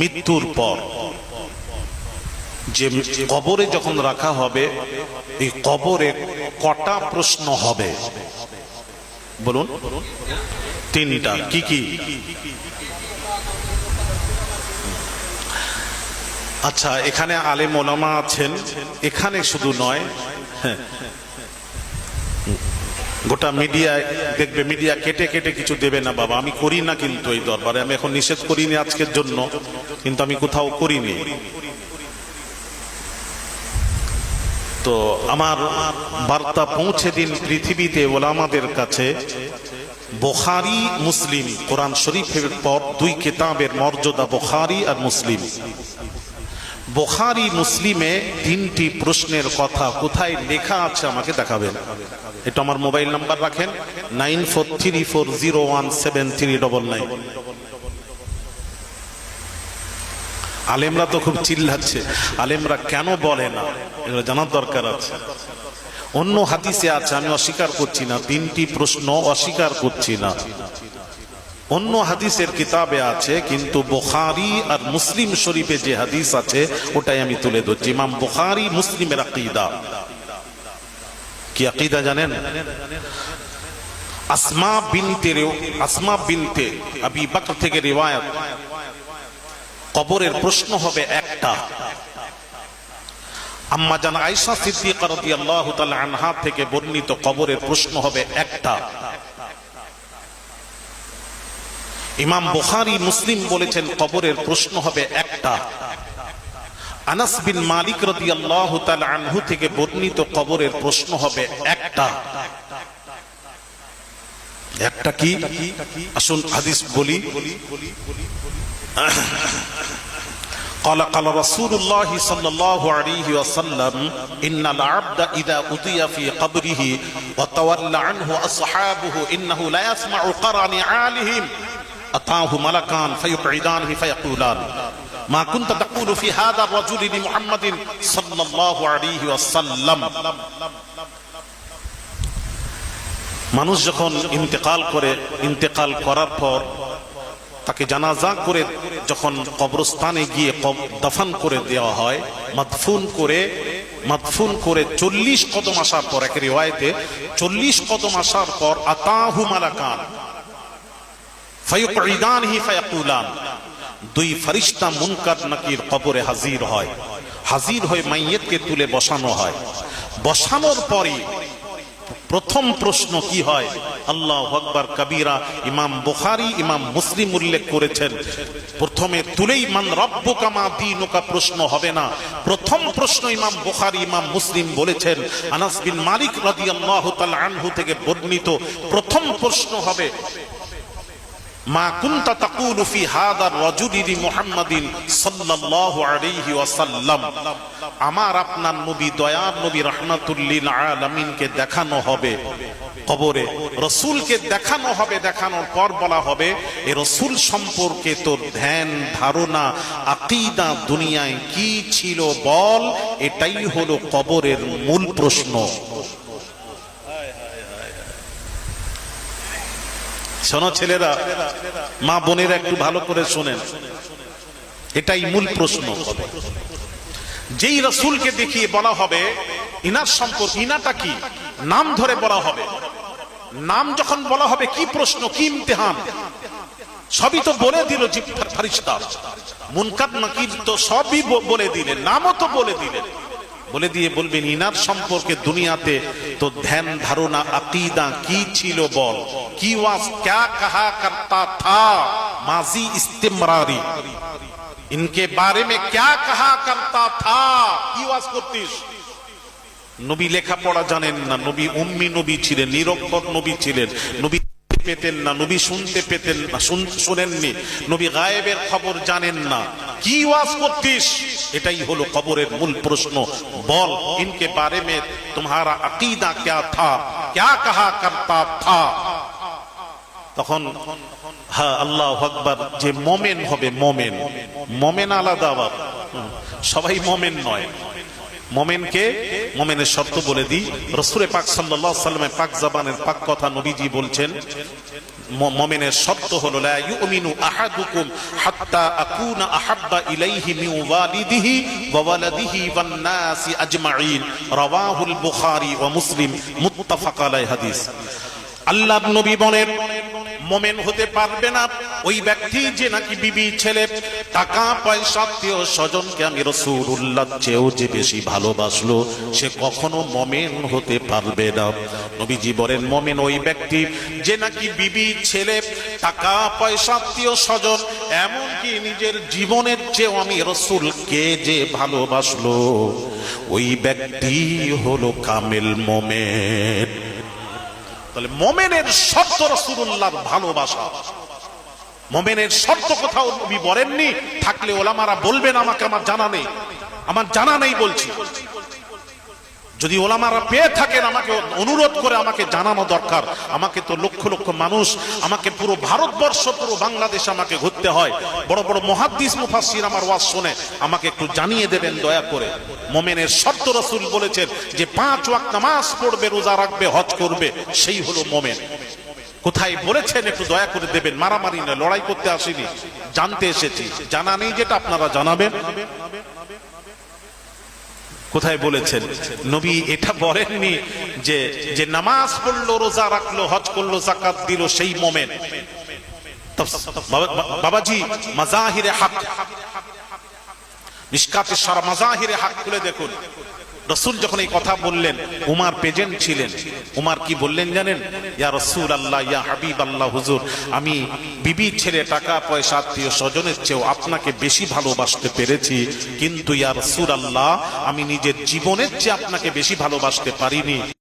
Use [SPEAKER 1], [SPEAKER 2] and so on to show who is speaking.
[SPEAKER 1] মৃত্যুর পর যে কবরে যখন রাখা হবে, এই কবরে কটা প্রশ্ন হবে বলুন? তিনটা। কি কি? আচ্ছা, এখানে আলেম ওলামা আছেন, এখানে শুধু নয়, গোটা মিডিয়ায় দেখবে, মিডিয়া কেটে কেটে কিছু দেবে না বাবা। আমি করি না কিন্তু এই দরবারে, আমি এখন নিষেধ করিনি আজকের জন্য, কিন্তু আমি কোথাও করিনি। তো আমার বার্তা পৌঁছে দিন পৃথিবীতে ওলামাদের কাছে। বুখারী মুসলিম, কোরআন শরীফের পর দুই কিতাবের মর্যাদা বুখারী আর মুসলিম। বুখারী মুসলিমে তিনটি প্রশ্নের কথা কোথায় লেখা আছে আমাকে দেখাবেন। এটা আমার মোবাইল নাম্বার রাখেন, 9434017399। আলেমরা তো খুব চিল্লাচ্ছে, আলেমরা কেন বলে না এগুলো জানার দরকার আছে। অন্য হাদিসে আছে, আমি অস্বীকার করছি না, তিনটি প্রশ্ন অস্বীকার করছি না, অন্য হাদিসের কিতাবে আছে, কিন্তু বুখারী আর মুসলিম শরীফে যে হাদিস আছে ওটাই আমি তুলে ধরছি। ইমাম বুখারী মুসলিমের আকীদা কি আকীদা জানেন? আসমা বিনতে আবি বকর থেকে রিওয়ায়াত, কবরের প্রশ্ন হবে একটা। আম্মা জান আয়েশা সিদ্দিকা রাদিয়াল্লাহু তাআলা আনহা থেকে বর্ণিত কবরের প্রশ্ন হবে একটা। ইমাম বুখারী মুসলিম বলেছেন কবরের প্রশ্ন হবে একটা। আনাস বিন মালিক রাদিয়াল্লাহু তাআলা আনহু থেকে বর্ণিত কবরের প্রশ্ন হবে একটা। একটা কি? আসুন হাদিস বলি। قال رسول الله صلى الله عليه وسلم إن العبد إذا أتي في قبره وتولى عنه أصحابه إنه لا يسمع قرن نعالهم أتاه ملكان فيقعدانه فيقولان ما كنت تقول في هذا الرجل لمحمد صلى الله عليه وسلم। মানুষ যখন ইন্তেকাল করার পর তাকে জানাজা করে যখন কবরস্থানে গিয়ে দাফন করে দেওয়া হয়, মাদফুন করে 40 কদম আসার পর, এক রিওয়ায়াতে 40 কদম আসার পর আতাহু মালাকান ফায়ুকঈদানহি ফায়াকুলান, দুই ফেরেশতা মুনকার নাকির কবরে হাজির হয় মাইয়িতকে তুলে বসানো হয়। বসানোর পরে প্রথম প্রশ্ন কি হয়? আল্লাহু আকবার কাবীরা। ইমাম বুখারী ইমাম মুসলিম উল্লেখ করেছেন, প্রথমে তুলেই মান রব্বুকা মা দীনুকা প্রশ্ন হবে না। প্রথম প্রশ্ন ইমাম বুখারী ইমাম মুসলিম বলেছেন, আনাস বিন মালিক রাদিয়াল্লাহু তাআলা আনহু থেকে বর্ণিত প্রথম প্রশ্ন হবে মা কুনতা তাকুলু ফি হাদার রাজুলি মুহাম্মাদিন সাল্লাল্লাহু আলাইহি ওয়াসাল্লাম। আমার আপনার নবী, দয়ার নবী রাহমাতুল লিল আলামিনকে দেখানো হবে কবরে, রাসূলকে দেখানো হবে। দেখানোর পর বলা হবে এই রাসূল সম্পর্কে তোর ধ্যান ধারণা আকীদা দুনিয়ায় কি ছিল বল। এটাই হলো কবরের মূল প্রশ্ন। শোনো ছেলেরা, মা বোনেরা একটু ভালো করে শোনেন, এটাই মূল প্রশ্ন। যেই রাসূলকে দেখিয়ে বলা হবে ইনার সম্পর্কে, ইনাটা কি নাম ধরে বলা হবে, নাম যখন বলা হবে কি প্রশ্ন কি ইমতিহান সবই তো বলে দিল ফেরেশতা, মুনকার নাকির তো সবই বলে দিলেন, নামও তো বলে দিলেন। বলে দিয়ে বলবেন ইনার সম্পর্কে দুনিয়াতে তো ধ্যান ধারণা আকীদা কি ছিল বল, কি ওয়াজ क्या कहा करता था माजी इस्तिमरारी, इनके बारे में क्या कहा करता था, কি ওয়াজ করতিস। নবী লেখাপড়া জানেন না, নবী উম্মি নবী ছিলেন, নিরক্ষর নবী ছিলেন, নবী পেতেন না, নবী শুনতে পেতেন না, শুনেননি, নবী গায়েবের খবর জানেন না, কি ওয়াজ করতিস। এটাই হলো কবরের মূল প্রশ্ন। বল ইনকে বারে মে তোমারা আকীদা क्या था, क्या कहा करता था। তখন হ্যাঁ আল্লাহু আকবার, যে মুমিন হবে, মুমিন আলাদা, আবার সবাই মুমিন নয়। মুমিনকে, মুমিনের শর্ত বলে দিই। রাসূল পাক সাল্লাল্লাহু আলাইহি ওয়াসাল্লামের পাক জবানের পাক কথা নবীজি বলছেন, মুমিনের শর্ত হলো লা ইউমিনু আহাদুকুম হাত্তা আকুনা আহাব্বা ইলাইহি মিন ওয়ালিদিহি ওয়া ওয়ালাদিহি ওয়ান নাসি আজমাইন রাওয়াহুল বুখারী ওয়া মুসলিম মুত্তাফাক আলাইহি হাদিস। আল্লাহর নবী বলেন মুমিন হতে পারবে না ওই ব্যক্তি যে নাকি বিবি ছেলে টাকা পয়সা আত্মীয় স্বজনকে আমি রাসূলুল্লাহ চেয়েও যে বেশি ভালোবাসলো সে কখনো মুমিন হতে পারবে না। নবীজি বলেন মুমিন ওই ব্যক্তি যে নাকি বিবি ছেলে টাকা পয়সা আত্মীয় স্বজন এমনকি নিজের জীবনের চেয়েও আমি রাসূলকে যে ভালোবাসলো ওই ব্যক্তি হলো কামেল মুমিন। তাহলে মুমিনের শর্ত রাসূলুল্লাহর ভালোবাসা। মুমিনের শর্ত কোথাও নবী বলেননি, থাকলে ওলামারা বলবেন আমাকে, আমার জানা নেই বলছি। যদি ওলামারা পেয়ে থাকেন আমাকে অনুরোধ করে আমাকে জানানো দরকার। আমাকে তো লক্ষ লক্ষ মানুষ, আমাকে পুরো ভারতবর্ষ পুরো বাংলাদেশ আমাকে ঘুরতে হয়, বড় বড় মুহাদ্দিস মুফাসসির আমার ওয়াজ শুনে, আমাকে একটু জানিয়ে দেবেন দয়া করে। মুমিনের শর্ত রাসূল বলেছেন যে 5 ওয়াক্ত নামাজ পড়বে, রোজা রাখবে, হজ করবে, সেই হলো মুমিন। কোথায় বলেছেন একটু দয়া করে দেবেন। মারামারি না, লড়াই করতে আসিনি, জানতে এসেছি। জানা নেই যেটা আপনারা জানাবেন। কোথায় বলেছেন? নবী এটা বলেননি যে যে নামাজ পড়লো, রোজা রাখলো, হজ করলো, যাকাত দিল সেই মুমিন। বাবাজি মাজাহিরে হক, মিশকাতে সারা মাজাহিরে হক খুলে দেখুন। রাসূল যখন এই কথা বললেন, উমর প্রেজেন্ট ছিলেন। উমর কি বললেন জানেন? ইয়া রাসূলুল্লাহ, ইয়া হাবিবাল্লাহ, হুজুর আমি বিবি ছেলে টাকা পয়সা আত্মীয় স্বজনের চেয়েও আপনাকে বেশি ভালোবাসতে পেরেছি, কিন্তু ইয়া রাসূলুল্লাহ আমি নিজের জীবনের চেয়ে আপনাকে বেশি ভালোবাসতে পারিনি।